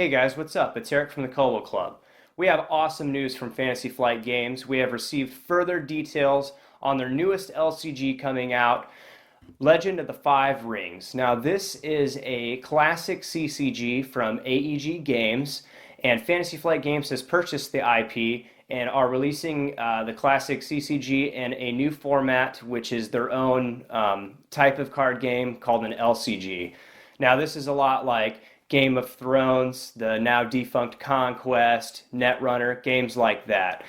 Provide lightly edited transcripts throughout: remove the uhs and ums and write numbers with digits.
Hey guys, what's up? It's Eric from the Kobold Club. We have awesome news from Fantasy Flight Games. We have received further details on their newest LCG coming out, Legend of the Five Rings. Now, this is a classic CCG from AEG Games, and Fantasy Flight Games has purchased the IP and are releasing the classic CCG in a new format, which is their own type of card game called an LCG. Now, this is a lot like Game of Thrones, the now defunct Conquest, Netrunner, games like that.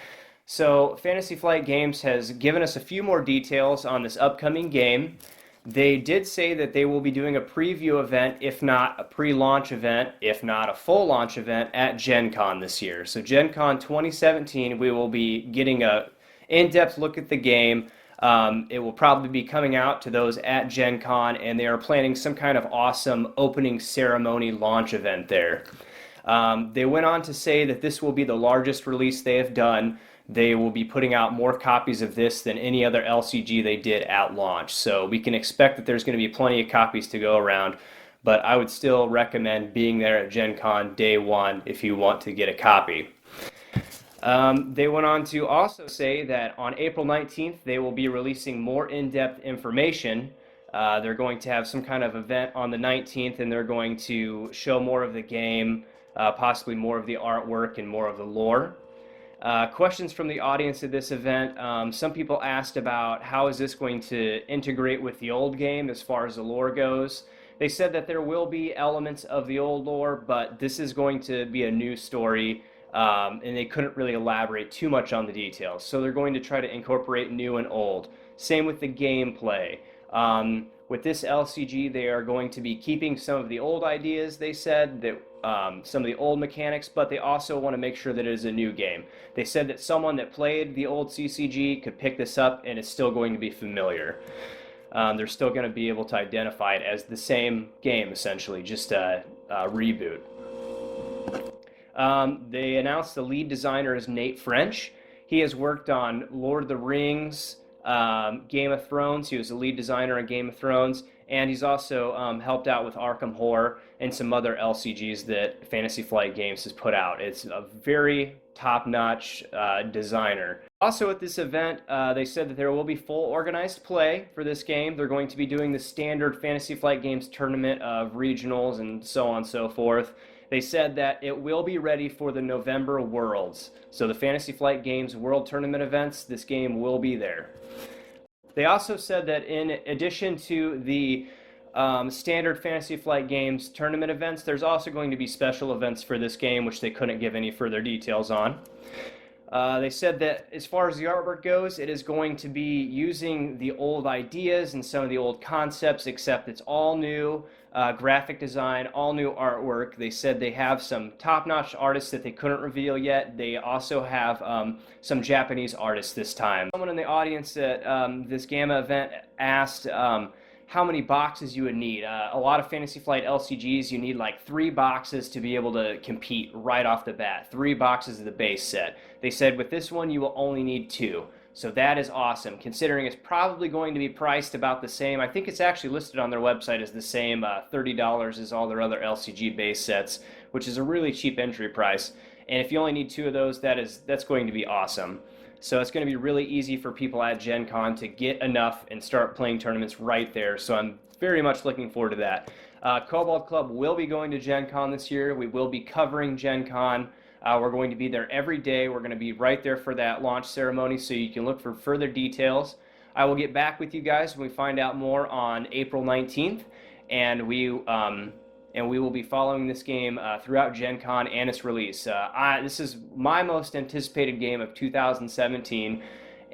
So Fantasy Flight Games has given us a few more details on this upcoming game. They did say that they will be doing a preview event, if not a pre-launch event, if not a full launch event at Gen Con this year. So Gen Con 2017, we will be getting a in-depth look at the game. It will probably be coming out to those at Gen Con, and they are planning some kind of awesome opening ceremony launch event there. They went on to say that this will be the largest release they have done. They will be putting out more copies of this than any other LCG they did at launch. So we can expect that there's going to be plenty of copies to go around, but I would still recommend being there at Gen Con day one if you want to get a copy. They went on to also say that on April 19th, they will be releasing more in-depth information. They're going to have some kind of event on the 19th, and they're going to show more of the game, possibly more of the artwork and more of the lore. Questions from the audience at this event. Some people asked about how is this going to integrate with the old game as far as the lore goes. They said that there will be elements of the old lore, but this is going to be a new story. And they couldn't really elaborate too much on the details. So they're going to try to incorporate new and old. Same with the gameplay. With this LCG, they are going to be keeping some of the old ideas, they said, that some of the old mechanics, but they also want to make sure that it is a new game. They said that someone that played the old CCG could pick this up and it's still going to be familiar. They're still going to be able to identify it as the same game, essentially, just a reboot. They announced the lead designer is Nate French. He has worked on Lord of the Rings, Game of Thrones. He was the lead designer on Game of Thrones, and he's also helped out with Arkham Horror and some other LCGs that Fantasy Flight Games has put out. It's a very top-notch designer. Also at this event, they said that there will be full organized play for this game. They're going to be doing the standard Fantasy Flight Games tournament of regionals and so on and so forth. They said that it will be ready for the November Worlds. So the Fantasy Flight Games World Tournament events, this game will be there. They also said that in addition to the standard Fantasy Flight Games tournament events, there's also going to be special events for this game, which they couldn't give any further details on. They said that as far as the artwork goes, it is going to be using the old ideas and some of the old concepts, except it's all new graphic design, all new artwork. They said they have some top-notch artists that they couldn't reveal yet. They also have some Japanese artists this time. Someone in the audience at this GAMA event asked how many boxes you would need. A lot of Fantasy Flight LCGs, you need like 3 boxes to be able to compete right off the bat. 3 boxes of the base set. They said with this one, you will only need 2. So that is awesome, considering it's probably going to be priced about the same. I think it's actually listed on their website as the same $30 as all their other LCG base sets, which is a really cheap entry price. And if you only need 2 of those, that's going to be awesome. So it's going to be really easy for people at Gen Con to get enough and start playing tournaments right there. So I'm very much looking forward to that. Kobold Club will be going to Gen Con this year. We will be covering Gen Con. We're going to be there every day. We're going to be right there for that launch ceremony, so you can look for further details. I will get back with you guys when we find out more on April 19th, and we will be following this game throughout Gen Con and its release. This is my most anticipated game of 2017,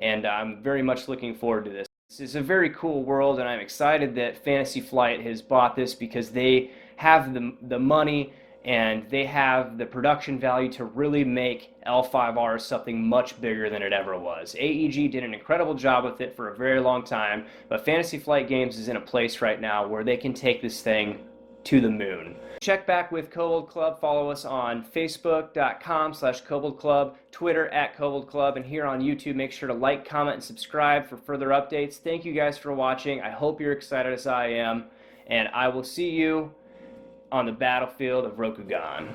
and I'm very much looking forward to this. This is a very cool world, and I'm excited that Fantasy Flight has bought this because they have the money and they have the production value to really make L5R something much bigger than it ever was. AEG did an incredible job with it for a very long time, but Fantasy Flight Games is in a place right now where they can take this thing to the moon. Check back with Kobold Club. Follow us on Facebook.com/Kobold Club, Twitter @Kobold Club, and here on YouTube, make sure to like, comment, and subscribe for further updates. Thank you guys for watching. I hope you're excited as I am, and I will see you on the battlefield of Rokugan.